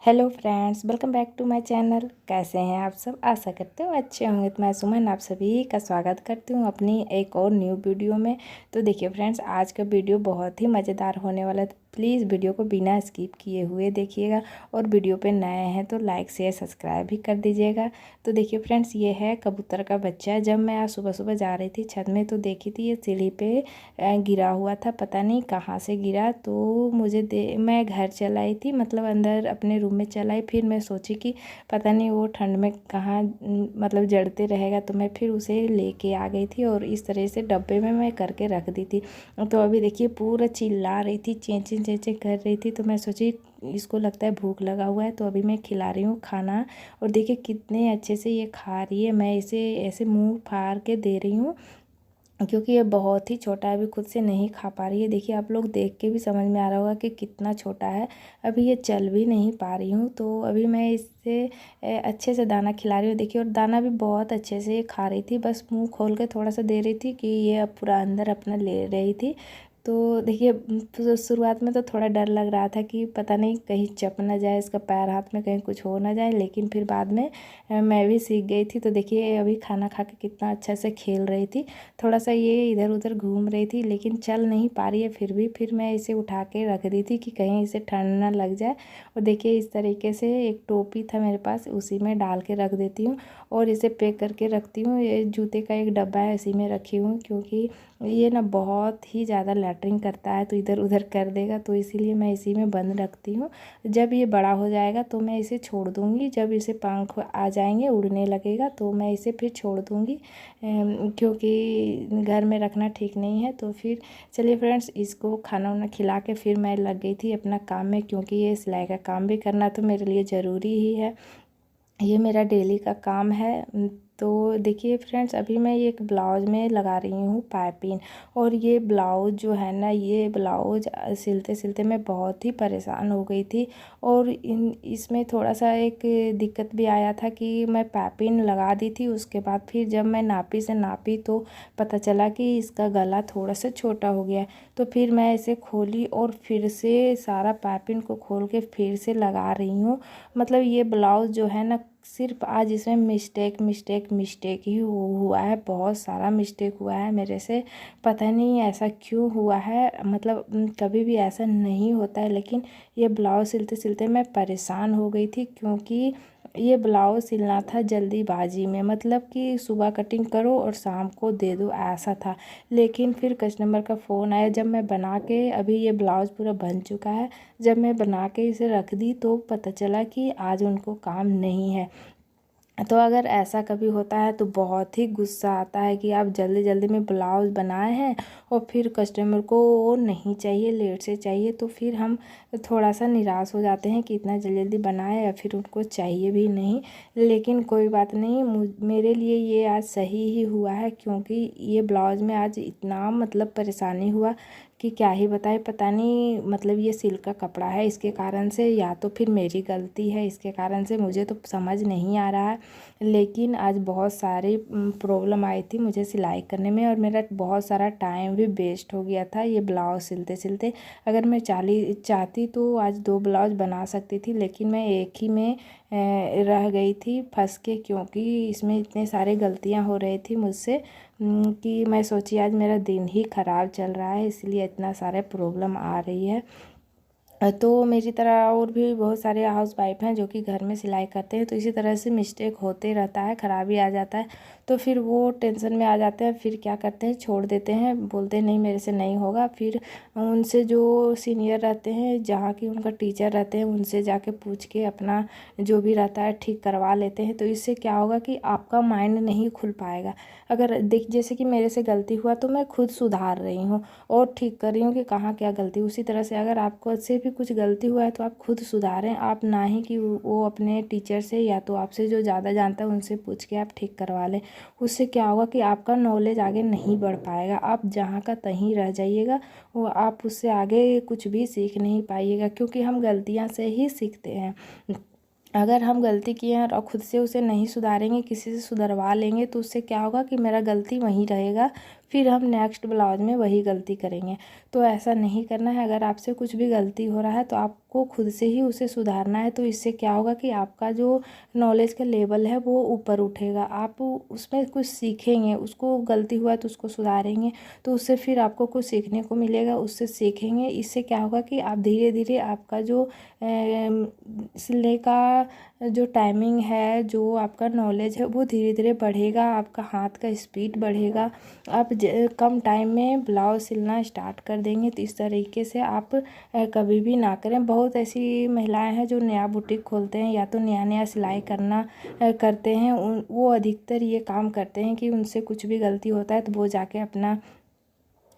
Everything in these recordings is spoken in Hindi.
Hello friends, welcome back to my channel. कैसे हैं आप सब? आशा करते हो अच्छे होंगे। तो मैं सुमन आप सभी का स्वागत करती हूँ अपनी एक और न्यू वीडियो में। तो देखिए फ्रेंड्स, आज का वीडियो बहुत ही मज़ेदार होने वाला है। तो प्लीज़ वीडियो को बिना स्किप किए हुए देखिएगा और वीडियो पे नए हैं तो लाइक शेयर सब्सक्राइब भी कर दीजिएगा। तो देखिए फ्रेंड्स, ये है कबूतर का बच्चा। जब मैं आज सुबह सुबह जा रही थी छत में तो देखी थी ये सीढ़ी पे गिरा हुआ था, पता नहीं कहाँ से गिरा। तो मैं घर चल आई थी, मतलब अंदर अपने रूम में चल आई। फिर मैं सोची कि पता नहीं वो ठंड में कहाँ मतलब जड़ते रहेगा, तो मैं फिर उसे लेके आ गई थी और इस तरह से डब्बे में मैं करके रख दी थी। तो अभी देखिए पूरा चिल्ला रही थी, चें चें चें चें कर रही थी। तो मैं सोची इसको लगता है भूख लगा हुआ है, तो अभी मैं खिला रही हूँ खाना। और देखिए कितने अच्छे से ये खा रही है। मैं इसे ऐसे मुंह फाड़ के दे रही हूँ क्योंकि ये बहुत ही छोटा है, अभी खुद से नहीं खा पा रही है। देखिए आप लोग देख के भी समझ में आ रहा होगा कि कितना छोटा है। अभी ये चल भी नहीं पा रही हूँ, तो अभी मैं इससे अच्छे से दाना खिला रही हूँ। देखिए और दाना भी बहुत अच्छे से ये खा रही थी, बस मुंह खोल के थोड़ा सा दे रही थी कि ये अब पूरा अंदर अपना ले रही थी। तो देखिए तो शुरुआत में तो थोड़ा डर लग रहा था कि पता नहीं कहीं चप ना जाए, इसका पैर हाथ में कहीं कुछ हो ना जाए, लेकिन फिर बाद में मैं भी सीख गई थी। तो देखिए अभी खाना खा के कितना अच्छा से खेल रही थी। थोड़ा सा ये इधर उधर घूम रही थी लेकिन चल नहीं पा रही है फिर मैं इसे उठा के रख दी थी कि कहीं इसे ठंड ना लग जाए। और देखिए इस तरीके से एक टोपी था मेरे पास, उसी में डाल के रख देती हूँ और इसे पैक करके रखती हूँ। ये जूते का एक डब्बा है, इसी में रखी हूँ क्योंकि ये ना बहुत ही ज़्यादा लैटरिंग करता है, तो इधर उधर कर देगा, तो इसीलिए मैं इसी में बंद रखती हूँ। जब ये बड़ा हो जाएगा तो मैं इसे छोड़ दूँगी। जब इसे पंख आ जाएंगे, उड़ने लगेगा, तो मैं इसे फिर छोड़ दूँगी क्योंकि घर में रखना ठीक नहीं है। तो फिर चलिए फ्रेंड्स, इसको खाना वाना खिला के फिर मैं लग गई थी अपना काम में, क्योंकि ये सिलाई का काम भी करना तो मेरे लिए ज़रूरी ही है। ये मेरा डेली का काम है। तो देखिए फ्रेंड्स, अभी मैं ये एक ब्लाउज में लगा रही हूँ पाइपिंग। और ये ब्लाउज जो है ना, ये ब्लाउज सिलते सिलते मैं बहुत ही परेशान हो गई थी। और इसमें थोड़ा सा एक दिक्कत भी आया था कि मैं पाइपिंग लगा दी थी, उसके बाद फिर जब मैं नापी से नापी तो पता चला कि इसका गला थोड़ा सा छोटा हो गया। तो फिर मैं इसे खोली और फिर से सारा पाइपिंग को खोल के फिर से लगा रही हूँ। मतलब ये ब्लाउज जो है ना, सिर्फ आज इसमें मिस्टेक मिस्टेक मिस्टेक ही हुआ है। बहुत सारा मिस्टेक हुआ है मेरे से, पता नहीं ऐसा क्यों हुआ है। मतलब कभी भी ऐसा नहीं होता है, लेकिन ये ब्लाउज सिलते सिलते मैं परेशान हो गई थी क्योंकि ये ब्लाउज सिलना था जल्दीबाजी में, मतलब कि सुबह कटिंग करो और शाम को दे दो, ऐसा था। लेकिन फिर कस्टमर का फ़ोन आया जब मैं बना के, अभी ये ब्लाउज़ पूरा बन चुका है, जब मैं बना के इसे रख दी तो पता चला कि आज उनको काम नहीं है। तो अगर ऐसा कभी होता है तो बहुत ही गुस्सा आता है कि आप जल्दी जल्दी में ब्लाउज़ बनाए हैं और फिर कस्टमर को वो नहीं चाहिए, लेट से चाहिए, तो फिर हम थोड़ा सा निराश हो जाते हैं कि इतना जल्दी जल्दी बनाए या फिर उनको चाहिए भी नहीं। लेकिन कोई बात नहीं, मेरे लिए ये आज सही ही हुआ है क्योंकि ये ब्लाउज़ में आज इतना मतलब परेशानी हुआ कि क्या ही बताए। पता नहीं, मतलब ये सिल्क का कपड़ा है इसके कारण से, या तो फिर मेरी गलती है इसके कारण से, मुझे तो समझ नहीं आ रहा है। लेकिन आज बहुत सारी प्रॉब्लम आई थी मुझे सिलाई करने में और मेरा बहुत सारा टाइम भी वेस्ट हो गया था ये ब्लाउज सिलते सिलते। अगर मैं चाहती तो आज 2 ब्लाउज बना सकती थी, लेकिन मैं एक ही में रह गई थी फंस के, क्योंकि इसमें इतने सारे गलतियां हो रही थी मुझसे कि मैं सोची आज मेरा दिन ही ख़राब चल रहा है, इसलिए इतना सारे प्रॉब्लम आ रही है। तो मेरी तरह और भी बहुत सारे हाउस वाइफ हैं जो कि घर में सिलाई करते हैं, तो इसी तरह से मिस्टेक होते रहता है, ख़राबी आ जाता है, तो फिर वो टेंशन में आ जाते हैं। फिर क्या करते हैं, छोड़ देते हैं, बोलते हैं नहीं मेरे से नहीं होगा। फिर उनसे जो सीनियर रहते हैं, जहाँ की उनका टीचर रहते हैं, उनसे जाके पूछ के अपना जो भी रहता है ठीक करवा लेते हैं। तो इससे क्या होगा कि आपका माइंड नहीं खुल पाएगा। अगर देख जैसे कि मेरे से गलती हुआ तो मैं खुद सुधार रही हूँ और ठीक कर रही हूँ कि कहाँ क्या गलती। उसी तरह से अगर आपको से भी कुछ गलती हुआ है तो आप खुद सुधारें, आप ना ही कि वो अपने टीचर से या तो आपसे जो ज़्यादा जानता है उनसे पूछ के आप ठीक करवा लें। उससे क्या होगा कि आपका नॉलेज आगे नहीं बढ़ पाएगा, आप जहाँ का तहीं रह जाइएगा। वो आप उससे आगे कुछ भी सीख नहीं पाइएगा, क्योंकि हम गलतियाँ से ही सीखते हैं। अगर हम गलती किए हैं और खुद से उसे नहीं सुधारेंगे, किसी से सुधरवा लेंगे, तो उससे क्या होगा कि मेरा गलती वहीं रहेगा, फिर हम नेक्स्ट ब्लाउज में वही गलती करेंगे। तो ऐसा नहीं करना है। अगर आपसे कुछ भी गलती हो रहा है तो आपको खुद से ही उसे सुधारना है। तो इससे क्या होगा कि आपका जो नॉलेज का लेवल है वो ऊपर उठेगा, आप उसमें कुछ सीखेंगे, उसको गलती हुआ तो उसको सुधारेंगे, तो उससे फिर आपको कुछ सीखने को मिलेगा, उससे सीखेंगे। इससे क्या होगा कि आप धीरे धीरे आपका जो सिलने का जो टाइमिंग है, जो आपका नॉलेज है वो धीरे धीरे बढ़ेगा, आपका हाथ का स्पीड बढ़ेगा, आप कम टाइम में ब्लाउज सिलना स्टार्ट कर देंगे। तो इस तरीके से आप कभी भी ना करें। बहुत ऐसी महिलाएं हैं जो नया बुटीक खोलते हैं या तो नया नया सिलाई करना करते हैं, वो अधिकतर ये काम करते हैं कि उनसे कुछ भी गलती होता है तो वो जाके अपना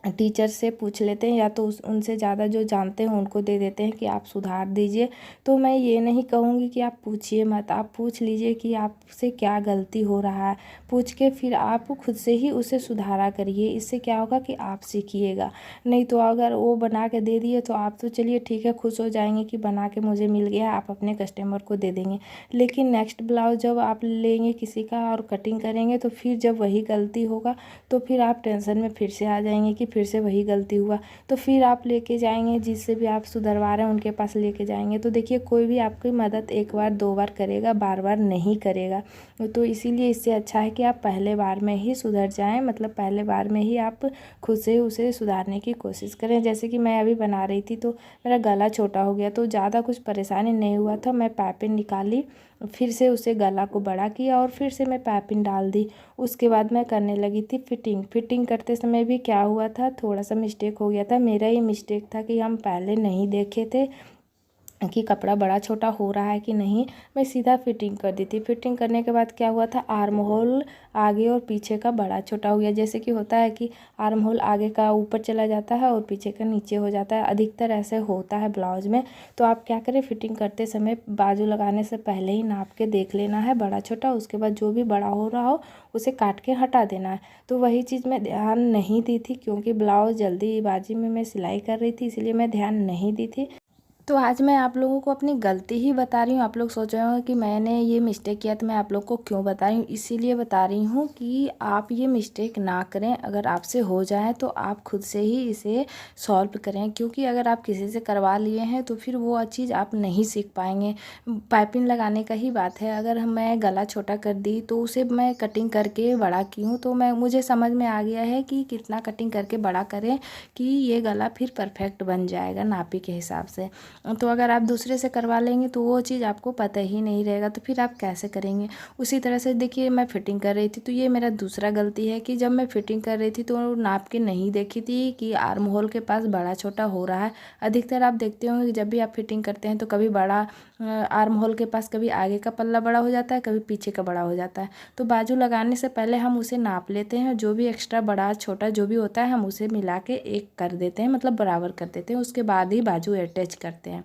टीचर से पूछ लेते हैं या तो उनसे ज़्यादा जो जानते हैं उनको दे देते हैं कि आप सुधार दीजिए। तो मैं ये नहीं कहूँगी कि आप पूछिए मत, आप पूछ लीजिए कि आपसे क्या गलती हो रहा है। पूछ के फिर आप खुद से ही उसे सुधारा करिए। इससे क्या होगा कि आप सीखिएगा। नहीं तो अगर वो बना के दे दिए तो आप तो चलिए ठीक है, खुश हो जाएंगे कि बना के मुझे मिल गया, आप अपने कस्टमर को दे देंगे। लेकिन नेक्स्ट ब्लाउज जब आप लेंगे किसी का और कटिंग करेंगे तो फिर जब वही गलती होगा तो फिर आप टेंशन में फिर से आ जाएंगे कि फिर से वही गलती हुआ। तो फिर आप लेके जाएंगे, जिससे भी आप सुधरवा रहे हैं उनके पास लेके जाएंगे। तो देखिए, कोई भी आपकी मदद एक बार दो बार करेगा, बार बार नहीं करेगा। तो इसीलिए इससे अच्छा है कि आप पहले बार में ही सुधर जाएं, मतलब पहले बार में ही आप खुद से उसे सुधारने की कोशिश करें। जैसे कि मैं अभी बना रही थी तो मेरा गला छोटा हो गया, तो ज़्यादा कुछ परेशानी नहीं हुआ था। मैं पाइपिंग निकाली, फिर से उसे गला को बड़ा किया और फिर से मैं पाइपिंग डाल दी। उसके बाद मैं करने लगी थी फिटिंग करते समय भी क्या हुआ था, थोड़ा सा मिस्टेक हो गया था। मेरा ही मिस्टेक था कि हम पहले नहीं देखे थे कि कपड़ा बड़ा छोटा हो रहा है कि नहीं। मैं सीधा फिटिंग कर दी थी। फिटिंग करने के बाद क्या हुआ था, आर्म होल आगे और पीछे का बड़ा छोटा हो गया। जैसे कि होता है कि आर्म होल आगे का ऊपर चला जाता है और पीछे का नीचे हो जाता है, अधिकतर ऐसे होता है ब्लाउज में। तो आप क्या करें, फिटिंग करते समय बाजू लगाने से पहले ही नाप के देख लेना है बड़ा छोटा। उसके बाद जो भी बड़ा हो रहा हो उसे काट के हटा देना है। तो वही चीज़ मैं ध्यान नहीं दी थी, क्योंकि ब्लाउज जल्दीबाजी में मैं सिलाई कर रही थी, इसलिए मैं ध्यान नहीं दी थी। तो आज मैं आप लोगों को अपनी गलती ही बता रही हूँ। आप लोग सोच रहे होंगे कि मैंने ये मिस्टेक किया तो मैं आप लोग को क्यों बता रही हूँ। इसीलिए बता रही हूँ कि आप ये मिस्टेक ना करें। अगर आपसे हो जाए तो आप खुद से ही इसे सॉल्व करें, क्योंकि अगर आप किसी से करवा लिए हैं तो फिर वो चीज़ आप नहीं सीख पाएंगे। पाइपिंग लगाने का ही बात है, अगर मैं गला छोटा कर दी तो उसे मैं कटिंग करके बड़ा की हूँ, तो मुझे समझ में आ गया है कि कितना कटिंग करके बड़ा करें कि ये गला फिर परफेक्ट बन जाएगा नापी के हिसाब से। तो अगर आप दूसरे से करवा लेंगे तो वो चीज़ आपको पता ही नहीं रहेगा, तो फिर आप कैसे करेंगे। उसी तरह से देखिए, मैं फ़िटिंग कर रही थी तो ये मेरा दूसरा गलती है कि जब मैं फ़िटिंग कर रही थी तो नाप के नहीं देखी थी कि आर्म होल के पास बड़ा छोटा हो रहा है। अधिकतर आप देखते होंगे कि जब भी आप फिटिंग करते हैं तो कभी बड़ा आर्म होल के पास कभी आगे का पल्ला बड़ा हो जाता है, कभी पीछे का बड़ा हो जाता है। तो बाजू लगाने से पहले हम उसे नाप लेते हैं, जो भी एक्स्ट्रा बड़ा छोटा जो भी होता है हम उसे मिला के एक कर देते हैं, मतलब बराबर कर देते हैं। उसके बाद ही बाजू अटैच करते हैं।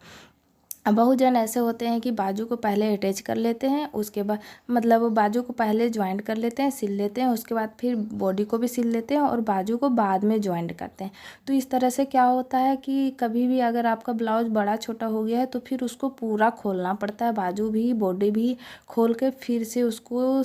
बहुत जन ऐसे होते हैं कि बाजू को पहले अटैच कर लेते हैं, उसके बाद मतलब बाजू को पहले ज्वाइंट कर लेते हैं, सिल लेते हैं, उसके बाद फिर बॉडी को भी सिल लेते हैं और बाजू को बाद में ज्वाइंट करते हैं। तो इस तरह से क्या होता है कि कभी भी अगर आपका ब्लाउज बड़ा छोटा हो गया है तो फिर उसको पूरा खोलना पड़ता है, बाजू भी बॉडी भी खोल के फिर से उसको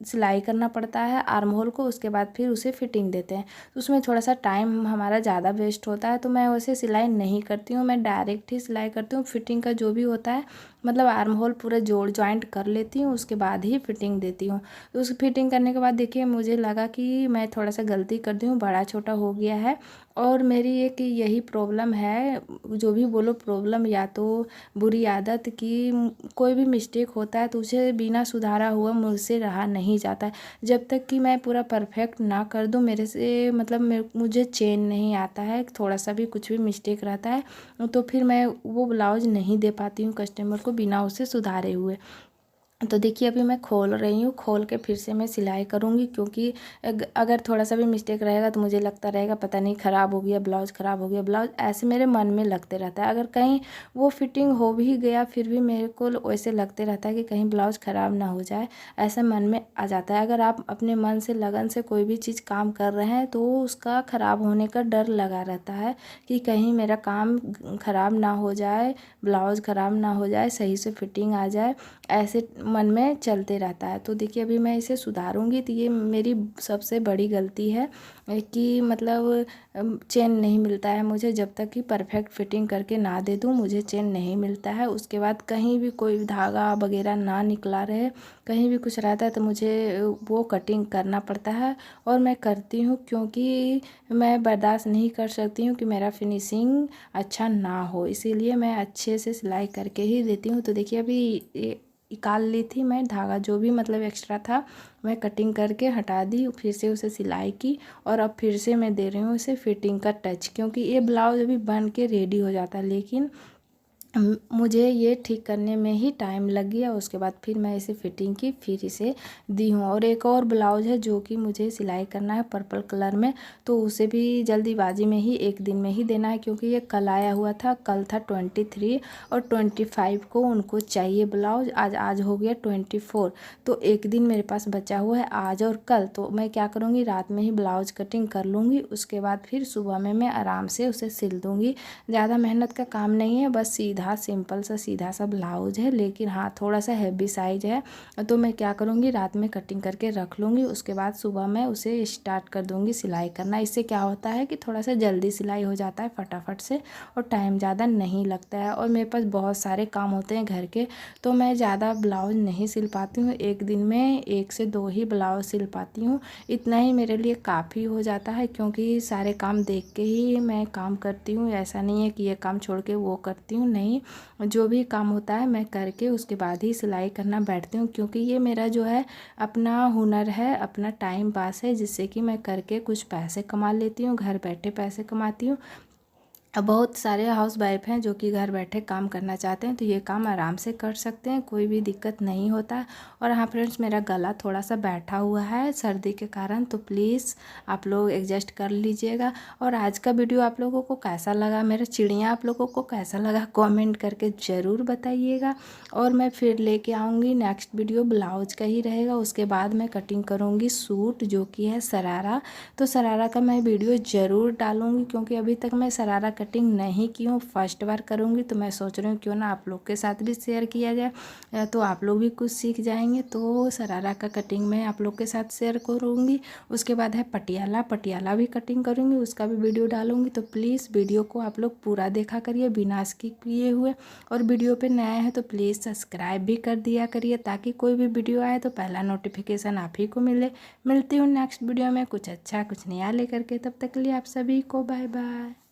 सिलाई करना पड़ता है आर्म होल को। उसके बाद फिर उसे फिटिंग देते हैं, तो उसमें थोड़ा सा टाइम हमारा ज़्यादा वेस्ट होता है। तो मैं वैसे सिलाई नहीं करती हूँ, मैं डायरेक्ट ही सिलाई करती हूँ। फिटिंग का जो भी होता है मतलब आर्म होल पूरा जोड़ जॉइंट कर लेती हूँ, उसके बाद ही फिटिंग देती हूँ। तो उस फिटिंग करने के बाद देखिए मुझे लगा कि मैं थोड़ा सा गलती कर दी हूँ, बड़ा छोटा हो गया है। और मेरी एक यही प्रॉब्लम है, जो भी बोलो प्रॉब्लम या तो बुरी आदत कि कोई भी मिस्टेक होता है तो उसे बिना सुधारा हुआ मुझसे रहा नहीं जाता है। जब तक कि मैं पूरा परफेक्ट ना कर दूँ मेरे से मतलब मुझे चैन नहीं आता है। थोड़ा सा भी कुछ भी मिस्टेक रहता है तो फिर मैं वो ब्लाउज़ नहीं दे पाती हूँ कस्टमर को बिना उसे सुधारे हुए। तो देखिए अभी मैं खोल रही हूँ, खोल के फिर से मैं सिलाई करूँगी, क्योंकि अगर थोड़ा सा भी मिस्टेक रहेगा तो मुझे लगता रहेगा पता नहीं ख़राब हो गया ब्लाउज़, ख़राब हो गया ब्लाउज़, ऐसे मेरे मन में लगते रहता है। अगर कहीं वो फिटिंग हो भी गया फिर भी मेरे को वैसे लगते रहता है कि कहीं ब्लाउज़ ख़राब ना हो जाए, ऐसा मन में आ जाता है। अगर आप अपने मन से लगन से कोई भी चीज़ काम कर रहे हैं तो उसका ख़राब होने का डर लगा रहता है कि कहीं मेरा काम ख़राब ना हो जाए, ब्लाउज़ ख़राब ना हो जाए, सही से फिटिंग आ जाए। ऐसे मन में चलते रहता है। तो देखिए अभी मैं इसे सुधारूंगी। तो ये मेरी सबसे बड़ी गलती है कि मतलब चेन नहीं मिलता है मुझे, जब तक कि परफेक्ट फिटिंग करके ना दे दूँ मुझे चेन नहीं मिलता है। उसके बाद कहीं भी कोई धागा वगैरह ना निकला रहे, कहीं भी कुछ रहता है तो मुझे वो कटिंग करना पड़ता है। और मैं करती हूँ क्योंकि मैं बर्दाश्त नहीं कर सकती हूँ कि मेरा फिनिशिंग अच्छा ना हो, इसीलिए मैं अच्छे से सिलाई करके ही देती हूँ। तो देखिए अभी निकाल ली थी मैं धागा, जो भी मतलब एक्स्ट्रा था मैं कटिंग करके हटा दी, फिर से उसे सिलाई की और अब फिर से मैं दे रही हूँ इसे फिटिंग का टच, क्योंकि ये ब्लाउज अभी बन के रेडी हो जाता है, लेकिन मुझे ये ठीक करने में ही टाइम लग गया। उसके बाद फिर मैं इसे फिटिंग की, फिर इसे दी हूँ। और एक और ब्लाउज है जो कि मुझे सिलाई करना है पर्पल कलर में, तो उसे भी जल्दीबाजी में ही एक दिन में ही देना है, क्योंकि ये कल आया हुआ था। कल था 23 और 25 को उनको चाहिए ब्लाउज, आज हो गया 24। तो एक दिन मेरे पास बचा हुआ है आज और कल। तो मैं क्या करूँगी, रात में ही ब्लाउज कटिंग कर लूँगी, उसके बाद फिर सुबह में मैं आराम से उसे सिल दूँगी। ज़्यादा मेहनत का काम नहीं है, बस सिंपल सा सीधा सा ब्लाउज है, लेकिन हाँ थोड़ा सा हैवी साइज है। तो मैं क्या करूँगी, रात में कटिंग करके रख लूँगी, उसके बाद सुबह मैं उसे स्टार्ट कर दूँगी सिलाई करना। इससे क्या होता है कि थोड़ा सा जल्दी सिलाई हो जाता है फटाफट से, और टाइम ज़्यादा नहीं लगता है। और मेरे पास बहुत सारे काम होते हैं घर के, तो मैं ज़्यादा ब्लाउज नहीं सिल पाती हूँ। एक दिन में 1 से 2 ही ब्लाउज सिल पाती हूँ, इतना ही मेरे लिए काफ़ी हो जाता है, क्योंकि सारे काम देख के ही मैं काम करती हूँ। ऐसा नहीं है कि ये काम छोड़ के वो करती हूँ, नहीं, जो भी काम होता है मैं करके उसके बाद ही सिलाई करना बैठती हूँ, क्योंकि ये मेरा जो है अपना हुनर है, अपना टाइम पास है, जिससे कि मैं करके कुछ पैसे कमा लेती हूँ, घर बैठे पैसे कमाती हूँ। अब बहुत सारे हाउस वाइफ हैं जो कि घर बैठे काम करना चाहते हैं, तो ये काम आराम से कर सकते हैं, कोई भी दिक्कत नहीं होता है। और हाँ फ्रेंड्स, मेरा गला थोड़ा सा बैठा हुआ है सर्दी के कारण, तो प्लीज़ आप लोग एडजस्ट कर लीजिएगा। और आज का वीडियो आप लोगों को कैसा लगा, मेरा चिड़िया आप लोगों को कैसा लगा, कमेंट करके ज़रूर बताइएगा। और मैं फिर लेके आऊँगी नेक्स्ट वीडियो, ब्लाउज का ही रहेगा। उसके बाद मैं कटिंग करूँगी सूट जो कि है शरारा, तो शरारा का मैं वीडियो ज़रूर डालूँगी, क्योंकि अभी तक मैं शरारा कटिंग नहीं की हूँ, फर्स्ट बार करूँगी। तो मैं सोच रही हूँ क्यों ना आप लोग के साथ भी शेयर किया जाए, तो आप लोग भी कुछ सीख जाएंगे। तो शरारा का कटिंग मैं आप लोग के साथ शेयर करूँगी। उसके बाद है पटियाला भी कटिंग करूँगी, उसका भी वीडियो डालूँगी। तो प्लीज़ वीडियो को आप लोग पूरा देखा करिए बिना स्किप किए हुए। और वीडियो पे नया है तो प्लीज़ सब्सक्राइब भी कर दिया करिए, ताकि कोई भी वीडियो आए तो पहला नोटिफिकेशन आप ही को मिले। मिलती हूँ नेक्स्ट वीडियो में कुछ अच्छा कुछ नया लेकर के, तब तक के लिए आप सभी को बाय बाय।